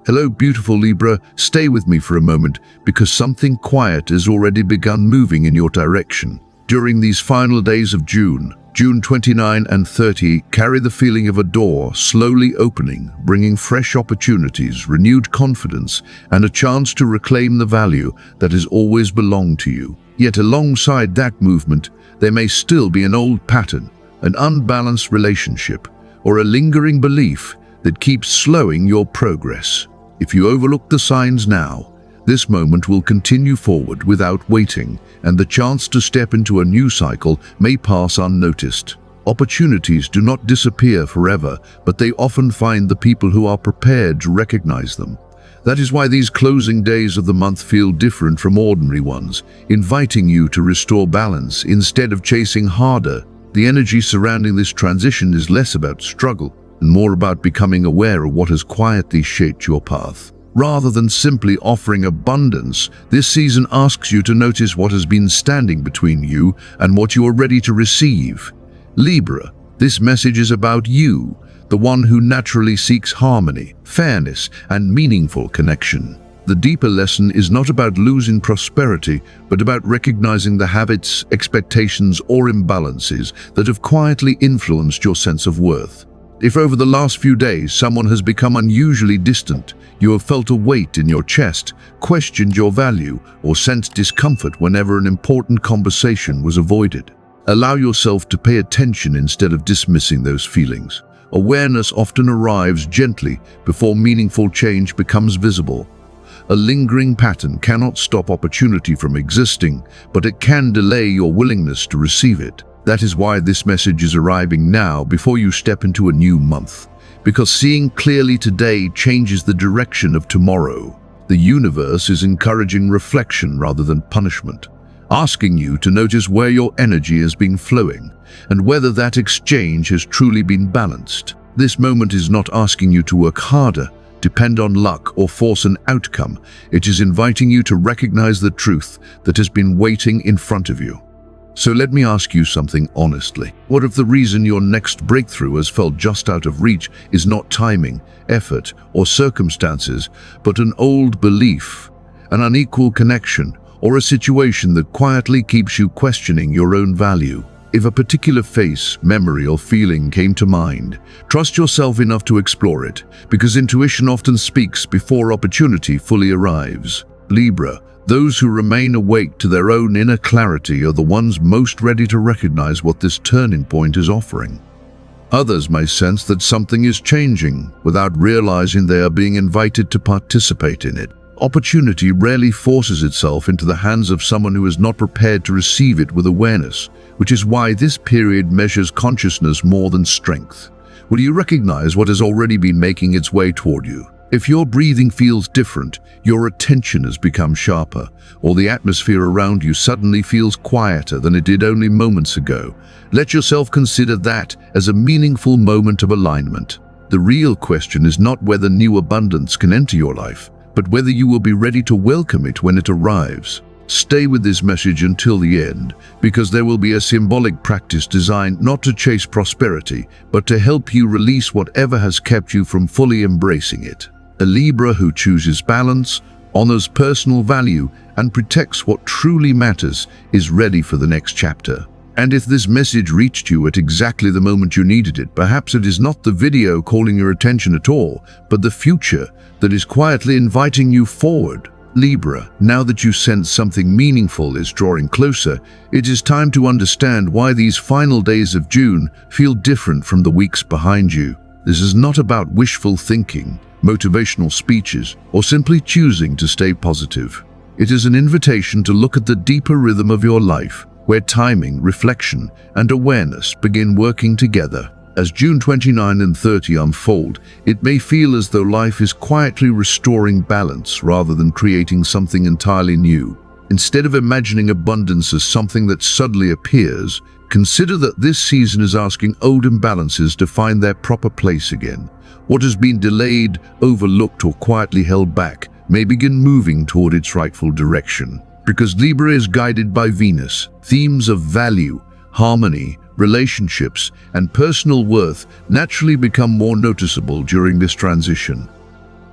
Hello, beautiful Libra. Stay with me for a moment because something quiet has already begun moving in your direction. During these final days of June 29 and 30, carry the feeling of a door slowly opening, bringing fresh opportunities, renewed confidence, and a chance to reclaim the value that has always belonged to you. Yet alongside that movement, there may still be an old pattern, an unbalanced relationship, or a lingering belief that keeps slowing your progress. If you overlook the signs now, this moment will continue forward without waiting, and the chance to step into a new cycle may pass unnoticed. Opportunities do not disappear forever, but they often find the people who are prepared to recognize them. That is why these closing days of the month feel different from ordinary ones, inviting you to restore balance instead of chasing harder. The energy surrounding this transition is less about struggle and more about becoming aware of what has quietly shaped your path. Rather than simply offering abundance, this season asks you to notice what has been standing between you and what you are ready to receive. Libra, this message is about you, the one who naturally seeks harmony, fairness, and meaningful connection. The deeper lesson is not about losing prosperity, but about recognizing the habits, expectations, or imbalances that have quietly influenced your sense of worth. If over the last few days someone has become unusually distant, you have felt a weight in your chest, questioned your value, or sensed discomfort whenever an important conversation was avoided, allow yourself to pay attention instead of dismissing those feelings. Awareness often arrives gently before meaningful change becomes visible. A lingering pattern cannot stop opportunity from existing, but it can delay your willingness to receive it. That is why this message is arriving now before you step into a new month. Because seeing clearly today changes the direction of tomorrow. The universe is encouraging reflection rather than punishment, asking you to notice where your energy has been flowing and whether that exchange has truly been balanced. This moment is not asking you to work harder, depend on luck, or force an outcome. It is inviting you to recognize the truth that has been waiting in front of you. So let me ask you something honestly. What if the reason your next breakthrough has felt just out of reach is not timing, effort, or circumstances, but an old belief, an unequal connection, or a situation that quietly keeps you questioning your own value? If a particular face, memory, or feeling came to mind, trust yourself enough to explore it, because intuition often speaks before opportunity fully arrives. Libra, those who remain awake to their own inner clarity are the ones most ready to recognize what this turning point is offering. Others may sense that something is changing without realizing they are being invited to participate in it. Opportunity rarely forces itself into the hands of someone who is not prepared to receive it with awareness, which is why this period measures consciousness more than strength. Will you recognize what has already been making its way toward you? If your breathing feels different, your attention has become sharper, or the atmosphere around you suddenly feels quieter than it did only moments ago, let yourself consider that as a meaningful moment of alignment. The real question is not whether new abundance can enter your life, but whether you will be ready to welcome it when it arrives. Stay with this message until the end, because there will be a symbolic practice designed not to chase prosperity, but to help you release whatever has kept you from fully embracing it. A Libra who chooses balance, honors personal value, and protects what truly matters is ready for the next chapter. And if this message reached you at exactly the moment you needed it, perhaps it is not the video calling your attention at all, but the future that is quietly inviting you forward. Libra, now that you sense something meaningful is drawing closer, it is time to understand why these final days of June feel different from the weeks behind you. This is not about wishful thinking, motivational speeches, or simply choosing to stay positive. It is an invitation to look at the deeper rhythm of your life, where timing, reflection, and awareness begin working together. As June 29 and 30 unfold, it may feel as though life is quietly restoring balance rather than creating something entirely new. Instead of imagining abundance as something that suddenly appears, consider that this season is asking old imbalances to find their proper place again. What has been delayed, overlooked, or quietly held back may begin moving toward its rightful direction. Because Libra is guided by Venus, themes of value, harmony, relationships, and personal worth naturally become more noticeable during this transition.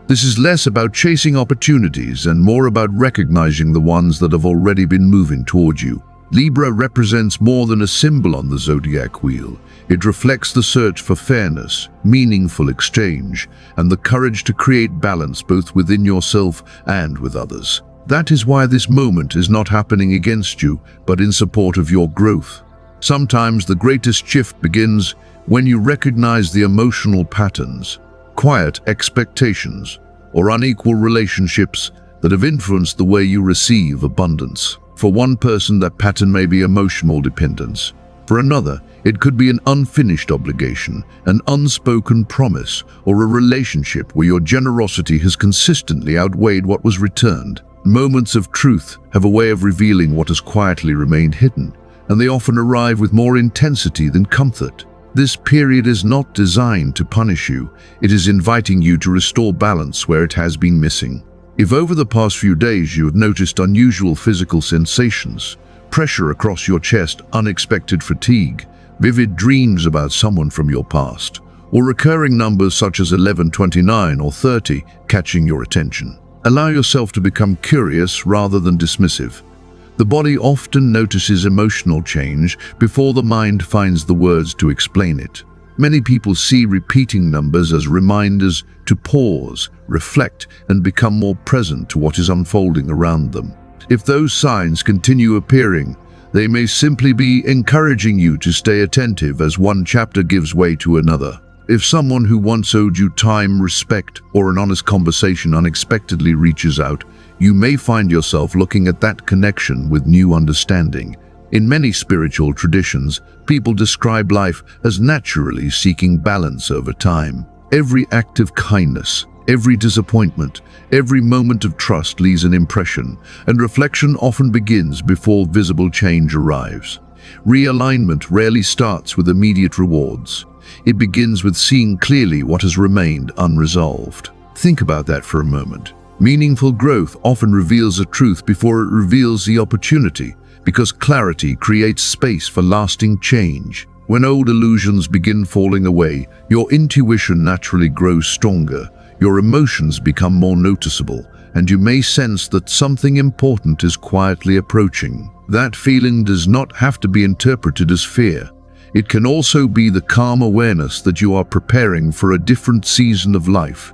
This is less about chasing opportunities and more about recognizing the ones that have already been moving toward you. Libra represents more than a symbol on the zodiac wheel. It reflects the search for fairness, meaningful exchange, and the courage to create balance both within yourself and with others. That is why this moment is not happening against you, but in support of your growth. Sometimes the greatest shift begins when you recognize the emotional patterns, quiet expectations, or unequal relationships that have influenced the way you receive abundance. For one person, that pattern may be emotional dependence. For another, it could be an unfinished obligation, an unspoken promise, or a relationship where your generosity has consistently outweighed what was returned. Moments of truth have a way of revealing what has quietly remained hidden, and they often arrive with more intensity than comfort. This period is not designed to punish you. It is inviting you to restore balance where it has been missing. If over the past few days you have noticed unusual physical sensations, pressure across your chest, unexpected fatigue, vivid dreams about someone from your past, or recurring numbers such as 11, 29, or 30 catching your attention, allow yourself to become curious rather than dismissive. The body often notices emotional change before the mind finds the words to explain it. Many people see repeating numbers as reminders to pause, reflect, and become more present to what is unfolding around them. If those signs continue appearing, they may simply be encouraging you to stay attentive as one chapter gives way to another. If someone who once owed you time, respect, or an honest conversation unexpectedly reaches out, you may find yourself looking at that connection with new understanding. In many spiritual traditions, people describe life as naturally seeking balance over time. Every act of kindness, every disappointment, every moment of trust leaves an impression, and reflection often begins before visible change arrives. Realignment rarely starts with immediate rewards. It begins with seeing clearly what has remained unresolved. Think about that for a moment. Meaningful growth often reveals a truth before it reveals the opportunity, because clarity creates space for lasting change. When old illusions begin falling away, your intuition naturally grows stronger, your emotions become more noticeable, and you may sense that something important is quietly approaching. That feeling does not have to be interpreted as fear. It can also be the calm awareness that you are preparing for a different season of life.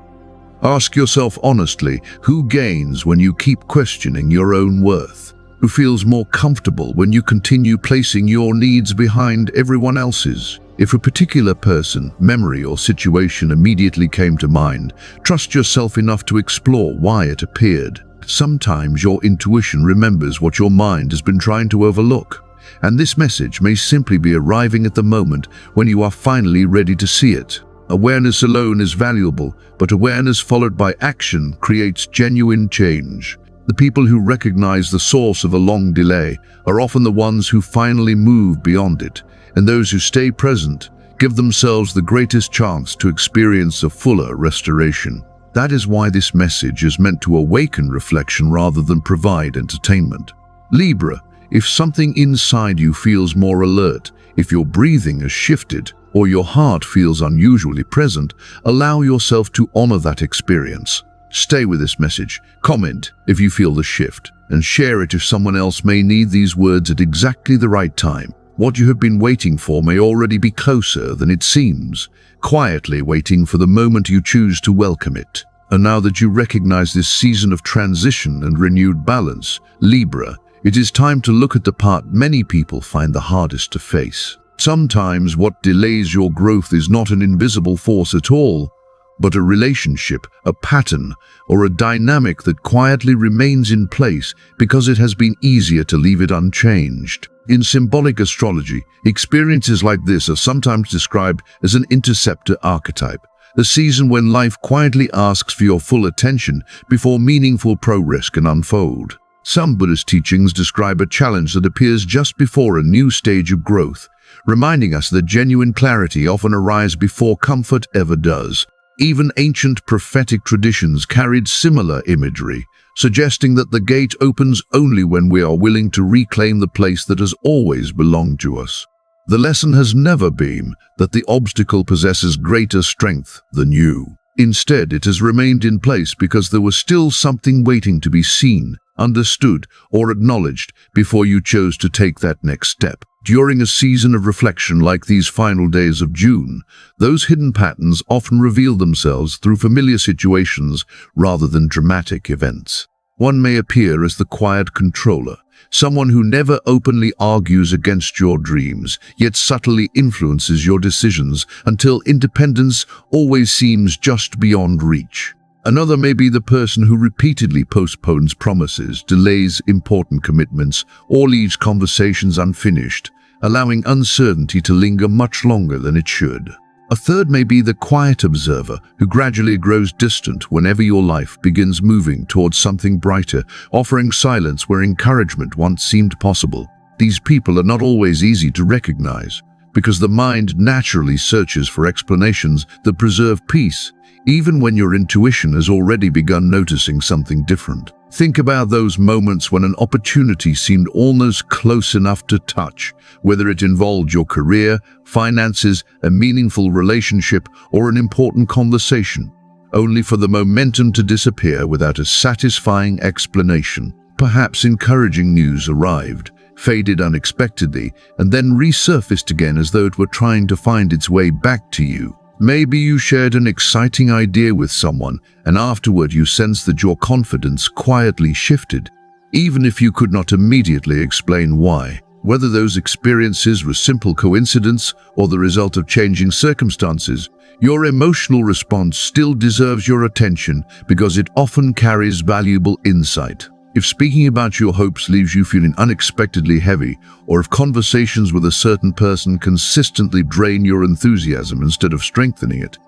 Ask yourself honestly, who gains when you keep questioning your own worth? Who feels more comfortable when you continue placing your needs behind everyone else's? If a particular person, memory, or situation immediately came to mind, trust yourself enough to explore why it appeared. Sometimes your intuition remembers what your mind has been trying to overlook, and this message may simply be arriving at the moment when you are finally ready to see it. Awareness alone is valuable, but awareness followed by action creates genuine change. The people who recognize the source of a long delay are often the ones who finally move beyond it, and those who stay present give themselves the greatest chance to experience a fuller restoration. That is why this message is meant to awaken reflection rather than provide entertainment. Libra, if something inside you feels more alert, if your breathing has shifted, or your heart feels unusually present, allow yourself to honor that experience. Stay with this message, comment if you feel the shift, and share it if someone else may need these words at exactly the right time. What you have been waiting for may already be closer than it seems, quietly waiting for the moment you choose to welcome it. And now that you recognize this season of transition and renewed balance, Libra, it is time to look at the part many people find the hardest to face. Sometimes what delays your growth is not an invisible force at all, but a relationship, a pattern, or a dynamic that quietly remains in place because it has been easier to leave it unchanged. In symbolic astrology, experiences like this are sometimes described as an interceptor archetype, a season when life quietly asks for your full attention before meaningful progress can unfold. Some Buddhist teachings describe a challenge that appears just before a new stage of growth, reminding us that genuine clarity often arrives before comfort ever does. Even ancient prophetic traditions carried similar imagery, suggesting that the gate opens only when we are willing to reclaim the place that has always belonged to us. The lesson has never been that the obstacle possesses greater strength than you. Instead, it has remained in place because there was still something waiting to be seen, understood, or acknowledged before you chose to take that next step. During a season of reflection like these final days of June, those hidden patterns often reveal themselves through familiar situations rather than dramatic events. One may appear as the quiet controller, someone who never openly argues against your dreams, yet subtly influences your decisions until independence always seems just beyond reach. Another may be the person who repeatedly postpones promises, delays important commitments, or leaves conversations unfinished, allowing uncertainty to linger much longer than it should. A third may be the quiet observer who gradually grows distant whenever your life begins moving towards something brighter, offering silence where encouragement once seemed possible. These people are not always easy to recognize, because the mind naturally searches for explanations that preserve peace, even when your intuition has already begun noticing something different. Think about those moments when an opportunity seemed almost close enough to touch, whether it involved your career, finances, a meaningful relationship, or an important conversation, only for the momentum to disappear without a satisfying explanation. Perhaps encouraging news arrived, faded unexpectedly, and then resurfaced again as though it were trying to find its way back to you. Maybe you shared an exciting idea with someone, and afterward you sensed that your confidence quietly shifted, even if you could not immediately explain why. Whether those experiences were simple coincidence or the result of changing circumstances, your emotional response still deserves your attention because it often carries valuable insight. If speaking about your hopes leaves you feeling unexpectedly heavy, or if conversations with a certain person consistently drain your enthusiasm instead of strengthening it,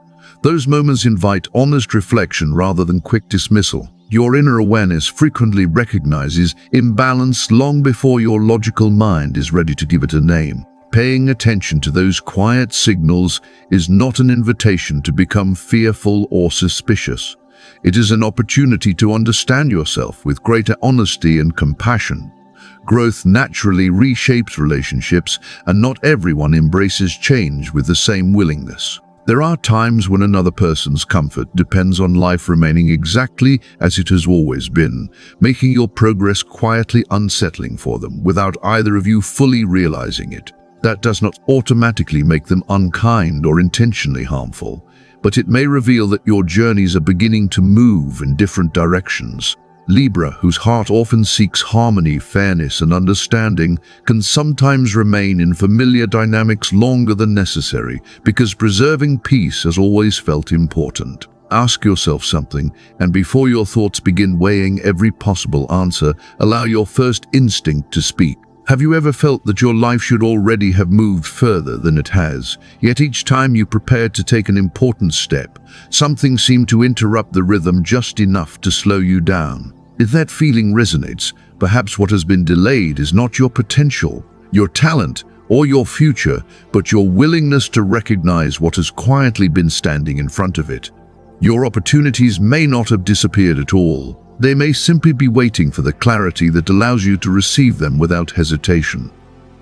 those moments invite honest reflection rather than quick dismissal. Your inner awareness frequently recognizes imbalance long before your logical mind is ready to give it a name. Paying attention to those quiet signals is not an invitation to become fearful or suspicious. It is an opportunity to understand yourself with greater honesty and compassion. Growth naturally reshapes relationships, and not everyone embraces change with the same willingness. There are times when another person's comfort depends on life remaining exactly as it has always been, making your progress quietly unsettling for them without either of you fully realizing it. That does not automatically make them unkind or intentionally harmful, but it may reveal that your journeys are beginning to move in different directions. Libra, whose heart often seeks harmony, fairness, and understanding, can sometimes remain in familiar dynamics longer than necessary because preserving peace has always felt important. Ask yourself something, and before your thoughts begin weighing every possible answer, allow your first instinct to speak. Have you ever felt that your life should already have moved further than it has, yet each time you prepared to take an important step, something seemed to interrupt the rhythm just enough to slow you down? If that feeling resonates, perhaps what has been delayed is not your potential, your talent, or your future, but your willingness to recognize what has quietly been standing in front of it. Your opportunities may not have disappeared at all. They may simply be waiting for the clarity that allows you to receive them without hesitation.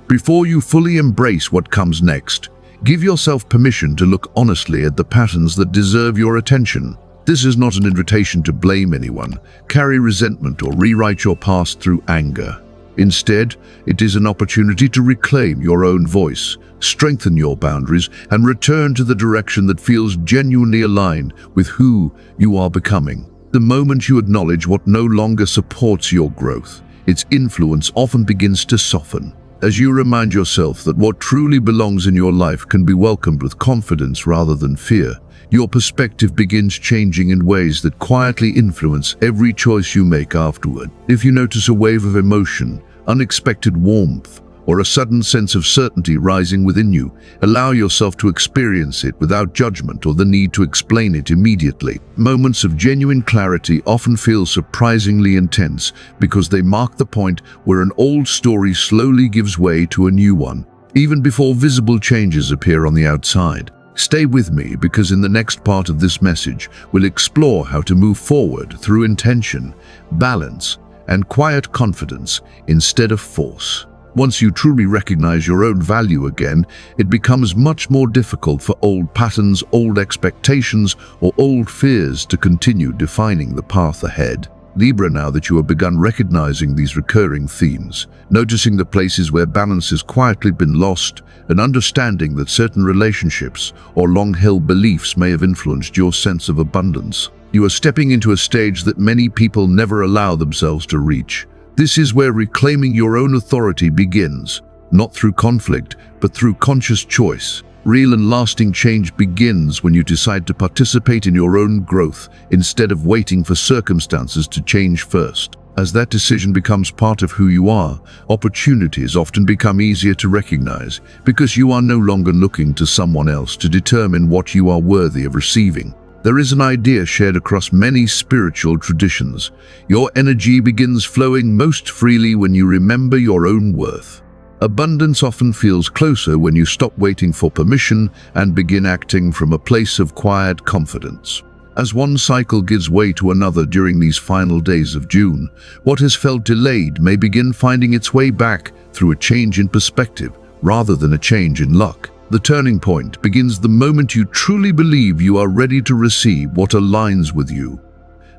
Before you fully embrace what comes next, give yourself permission to look honestly at the patterns that deserve your attention. This is not an invitation to blame anyone, carry resentment, or rewrite your past through anger. Instead, it is an opportunity to reclaim your own voice, strengthen your boundaries, and return to the direction that feels genuinely aligned with who you are becoming. The moment you acknowledge what no longer supports your growth, its influence often begins to soften. As you remind yourself that what truly belongs in your life can be welcomed with confidence rather than fear, your perspective begins changing in ways that quietly influence every choice you make afterward. If you notice a wave of emotion, unexpected warmth, or a sudden sense of certainty rising within you, allow yourself to experience it without judgment or the need to explain it immediately. Moments of genuine clarity often feel surprisingly intense because they mark the point where an old story slowly gives way to a new one, even before visible changes appear on the outside. Stay with me, because in the next part of this message, we'll explore how to move forward through intention, balance, and quiet confidence instead of force. Once you truly recognize your own value again, it becomes much more difficult for old patterns, old expectations, or old fears to continue defining the path ahead. Libra, now that you have begun recognizing these recurring themes, noticing the places where balance has quietly been lost, and understanding that certain relationships or long-held beliefs may have influenced your sense of abundance, you are stepping into a stage that many people never allow themselves to reach. This is where reclaiming your own authority begins, not through conflict, but through conscious choice. Real and lasting change begins when you decide to participate in your own growth instead of waiting for circumstances to change first. As that decision becomes part of who you are, opportunities often become easier to recognize because you are no longer looking to someone else to determine what you are worthy of receiving. There is an idea shared across many spiritual traditions. Your energy begins flowing most freely when you remember your own worth. Abundance often feels closer when you stop waiting for permission and begin acting from a place of quiet confidence. As one cycle gives way to another during these final days of June, what has felt delayed may begin finding its way back through a change in perspective rather than a change in luck. The turning point begins the moment you truly believe you are ready to receive what aligns with you.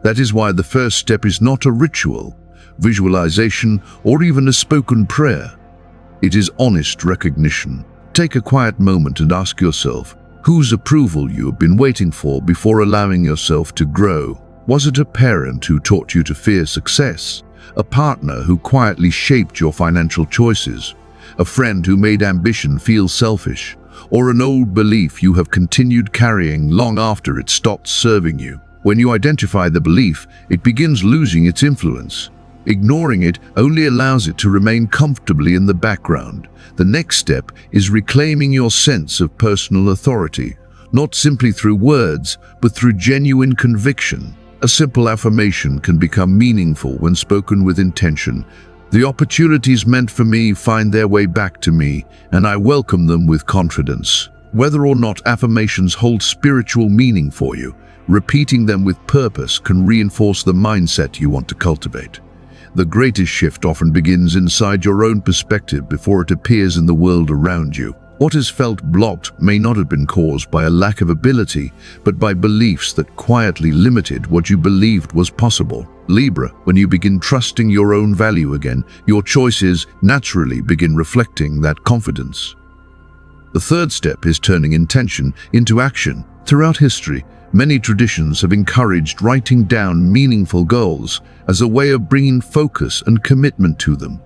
That is why the first step is not a ritual, visualization, or even a spoken prayer. It is honest recognition. Take a quiet moment and ask yourself, whose approval you have been waiting for before allowing yourself to grow? Was it a parent who taught you to fear success? A partner who quietly shaped your financial choices? A friend who made ambition feel selfish? Or an old belief you have continued carrying long after it stopped serving you? When you identify the belief, it begins losing its influence. Ignoring it only allows it to remain comfortably in the background. The next step is reclaiming your sense of personal authority, not simply through words, but through genuine conviction. A simple affirmation can become meaningful when spoken with intention. The opportunities meant for me find their way back to me, and I welcome them with confidence. Whether or not affirmations hold spiritual meaning for you, repeating them with purpose can reinforce the mindset you want to cultivate. The greatest shift often begins inside your own perspective before it appears in the world around you. What has felt blocked may not have been caused by a lack of ability, but by beliefs that quietly limited what you believed was possible. Libra, when you begin trusting your own value again, your choices naturally begin reflecting that confidence. The third step is turning intention into action. Throughout history, many traditions have encouraged writing down meaningful goals as a way of bringing focus and commitment to them.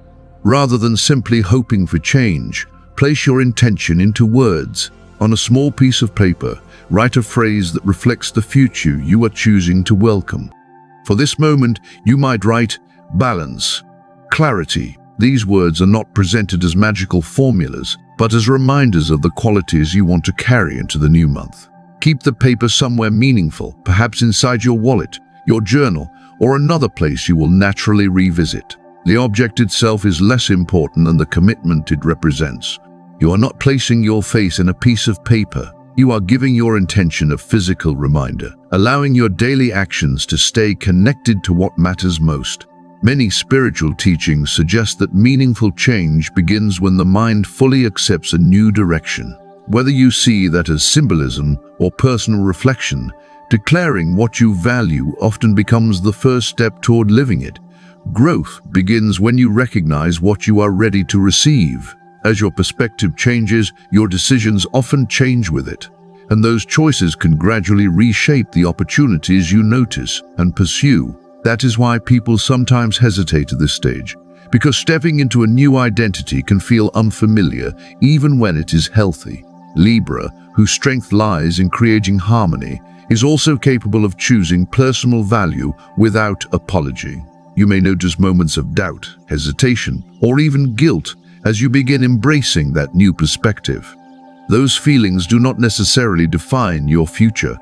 Rather than simply hoping for change, place your intention into words. On a small piece of paper, write a phrase that reflects the future you are choosing to welcome. For this moment, you might write balance, clarity. These words are not presented as magical formulas, but as reminders of the qualities you want to carry into the new month. Keep the paper somewhere meaningful, perhaps inside your wallet, your journal, or another place you will naturally revisit. The object itself is less important than the commitment it represents. You are not placing your face in a piece of paper. You are giving your intention a physical reminder, allowing your daily actions to stay connected to what matters most. Many spiritual teachings suggest that meaningful change begins when the mind fully accepts a new direction. Whether you see that as symbolism or personal reflection, declaring what you value often becomes the first step toward living it. Growth begins when you recognize what you are ready to receive. As your perspective changes, your decisions often change with it, and those choices can gradually reshape the opportunities you notice and pursue. That is why people sometimes hesitate at this stage, because stepping into a new identity can feel unfamiliar even when it is healthy. Libra, whose strength lies in creating harmony, is also capable of choosing personal value without apology. You may notice moments of doubt, hesitation, or even guilt as you begin embracing that new perspective. Those feelings do not necessarily define your future.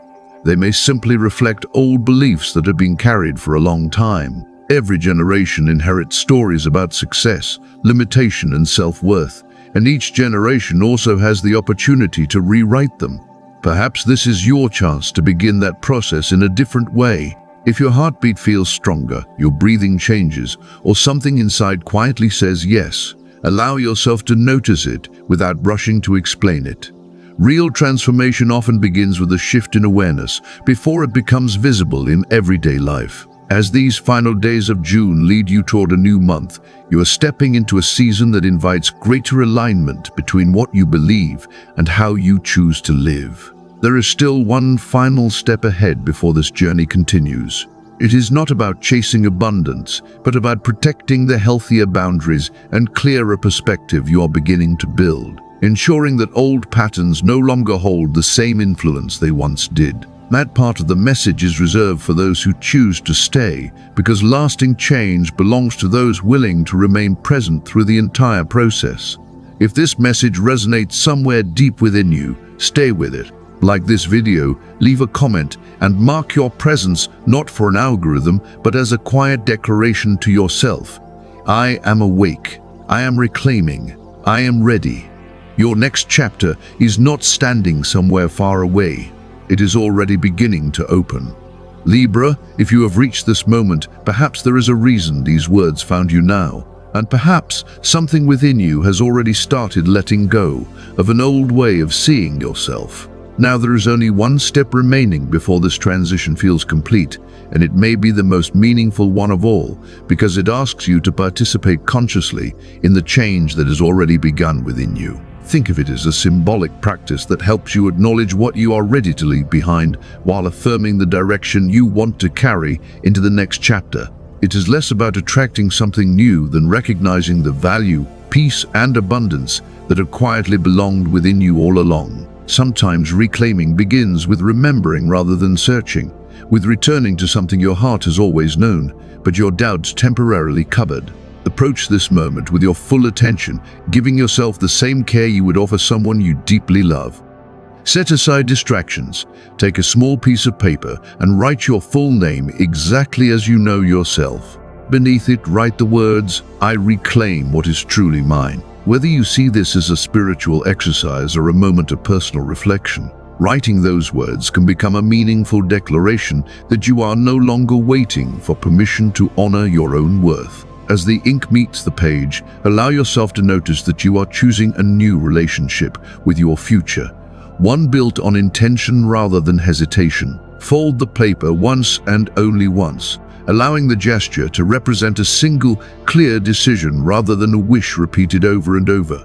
They may simply reflect old beliefs that have been carried for a long time. Every generation inherits stories about success, limitation, and self-worth, and each generation also has the opportunity to rewrite them. Perhaps this is your chance to begin that process in a different way. If your heartbeat feels stronger, your breathing changes, or something inside quietly says yes, Allow yourself to notice it without rushing to explain it. Real transformation often begins with a shift in awareness before it becomes visible in everyday life. As these final days of June lead you toward a new month, you are stepping into a season that invites greater alignment between what you believe and how you choose to live. There is still one final step ahead before this journey continues. It is not about chasing abundance, but about protecting the healthier boundaries and clearer perspective you are beginning to build, ensuring that old patterns no longer hold the same influence they once did. That part of the message is reserved for those who choose to stay, because lasting change belongs to those willing to remain present through the entire process. If this message resonates somewhere deep within you, stay with it. Like this video, leave a comment and mark your presence not for an algorithm, but as a quiet declaration to yourself. I am awake. I am reclaiming. I am ready. Your next chapter is not standing somewhere far away. It is already beginning to open. Libra, if you have reached this moment, perhaps there is a reason these words found you now, and perhaps something within you has already started letting go of an old way of seeing yourself. Now there is only one step remaining before this transition feels complete, and it may be the most meaningful one of all, because it asks you to participate consciously in the change that has already begun within you. Think of it as a symbolic practice that helps you acknowledge what you are ready to leave behind while affirming the direction you want to carry into the next chapter. It is less about attracting something new than recognizing the value, peace, and abundance that have quietly belonged within you all along. Sometimes reclaiming begins with remembering rather than searching, with returning to something your heart has always known, but your doubts temporarily covered. Approach this moment with your full attention, giving yourself the same care you would offer someone you deeply love. Set aside distractions, take a small piece of paper and write your full name exactly as you know yourself. Beneath it, write the words, "I reclaim what is truly mine." Whether you see this as a spiritual exercise or a moment of personal reflection, writing those words can become a meaningful declaration that you are no longer waiting for permission to honor your own worth. As the ink meets the page, allow yourself to notice that you are choosing a new relationship with your future, one built on intention rather than hesitation. Fold the paper once and only once, allowing the gesture to represent a single, clear decision rather than a wish repeated over and over.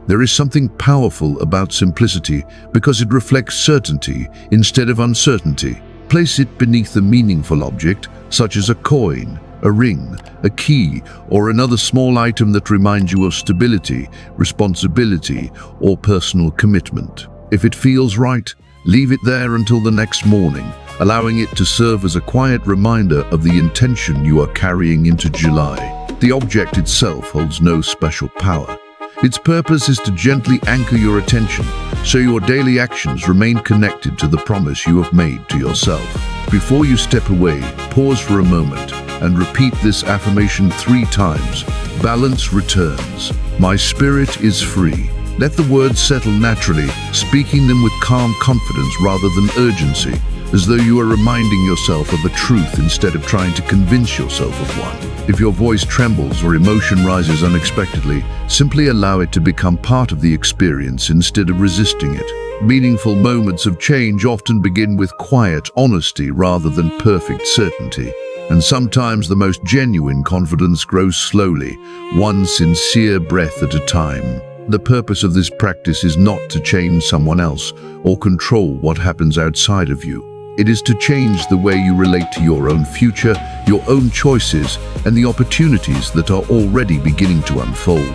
There is something powerful about simplicity because it reflects certainty instead of uncertainty. Place it beneath a meaningful object, such as a coin, a ring, a key, or another small item that reminds you of stability, responsibility, or personal commitment. If it feels right, leave it there until the next morning, allowing it to serve as a quiet reminder of the intention you are carrying into July. The object itself holds no special power. Its purpose is to gently anchor your attention, so your daily actions remain connected to the promise you have made to yourself. Before you step away, pause for a moment and repeat this affirmation 3 times. Balance returns. My spirit is free. Let the words settle naturally, speaking them with calm confidence rather than urgency, as though you are reminding yourself of a truth instead of trying to convince yourself of one. If your voice trembles or emotion rises unexpectedly, simply allow it to become part of the experience instead of resisting it. Meaningful moments of change often begin with quiet honesty rather than perfect certainty. And sometimes the most genuine confidence grows slowly, one sincere breath at a time. The purpose of this practice is not to change someone else or control what happens outside of you. It is to change the way you relate to your own future, your own choices, and the opportunities that are already beginning to unfold.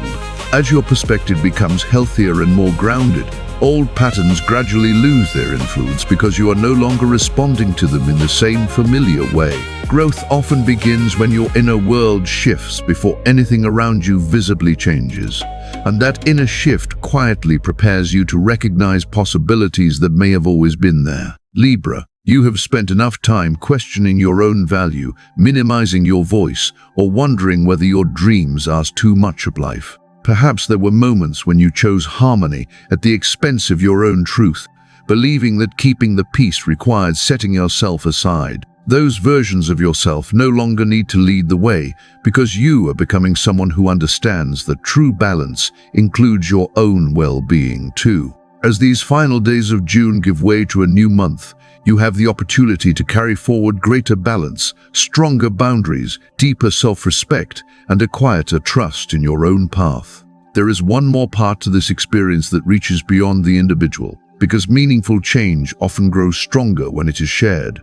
As your perspective becomes healthier and more grounded, old patterns gradually lose their influence because you are no longer responding to them in the same familiar way. Growth often begins when your inner world shifts before anything around you visibly changes. And that inner shift quietly prepares you to recognize possibilities that may have always been there. Libra, you have spent enough time questioning your own value, minimizing your voice, or wondering whether your dreams ask too much of life. Perhaps there were moments when you chose harmony at the expense of your own truth, believing that keeping the peace required setting yourself aside. Those versions of yourself no longer need to lead the way because you are becoming someone who understands that true balance includes your own well-being too. As these final days of June give way to a new month, you have the opportunity to carry forward greater balance, stronger boundaries, deeper self-respect, and a quieter trust in your own path. There is one more part to this experience that reaches beyond the individual, because meaningful change often grows stronger when it is shared.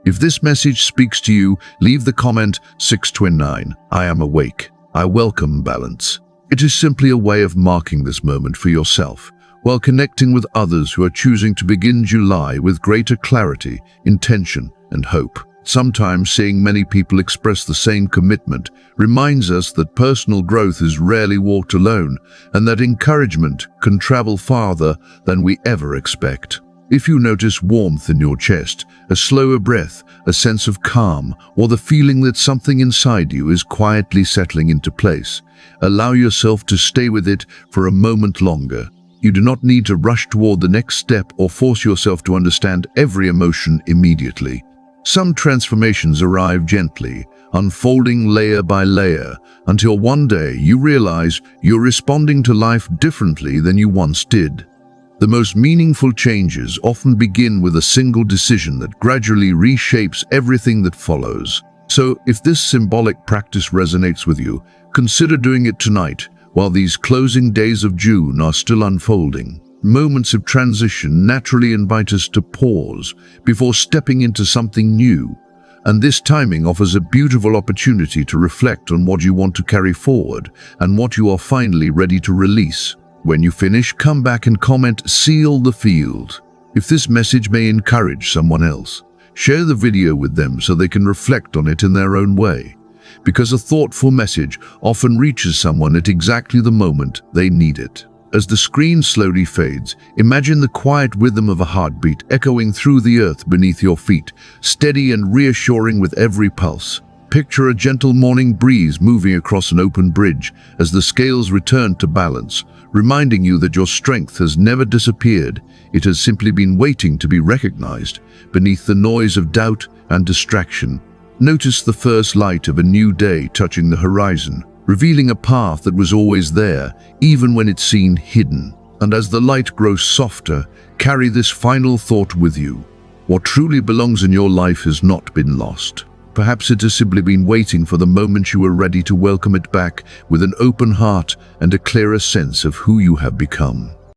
If this message speaks to you, leave the comment 629. I am awake. I welcome balance. It is simply a way of marking this moment for yourself, while connecting with others who are choosing to begin July with greater clarity, intention, and hope. Sometimes seeing many people express the same commitment reminds us that personal growth is rarely walked alone, and that encouragement can travel farther than we ever expect. If you notice warmth in your chest, a slower breath, a sense of calm, or the feeling that something inside you is quietly settling into place, allow yourself to stay with it for a moment longer. You do not need to rush toward the next step or force yourself to understand every emotion immediately. Some transformations arrive gently, unfolding layer by layer, until one day you realize you're responding to life differently than you once did. The most meaningful changes often begin with a single decision that gradually reshapes everything that follows. So, if this symbolic practice resonates with you, consider doing it tonight, while these closing days of June are still unfolding. Moments of transition naturally invite us to pause before stepping into something new, and this timing offers a beautiful opportunity to reflect on what you want to carry forward and what you are finally ready to release. When you finish, come back and comment "Seal the field." If this message may encourage someone else, share the video with them so they can reflect on it in their own way. Because a thoughtful message often reaches someone at exactly the moment they need it. As the screen slowly fades, imagine the quiet rhythm of a heartbeat echoing through the earth beneath your feet, steady and reassuring with every pulse. Picture a gentle morning breeze moving across an open bridge as the scales return to balance, reminding you that your strength has never disappeared. It has simply been waiting to be recognized beneath the noise of doubt and distraction. Notice the first light of a new day touching the horizon, revealing a path that was always there, even when it seemed hidden. And as the light grows softer, carry this final thought with you. What truly belongs in your life has not been lost. Perhaps it has simply been waiting for the moment you are ready to welcome it back with an open heart and a clearer sense of who you have become.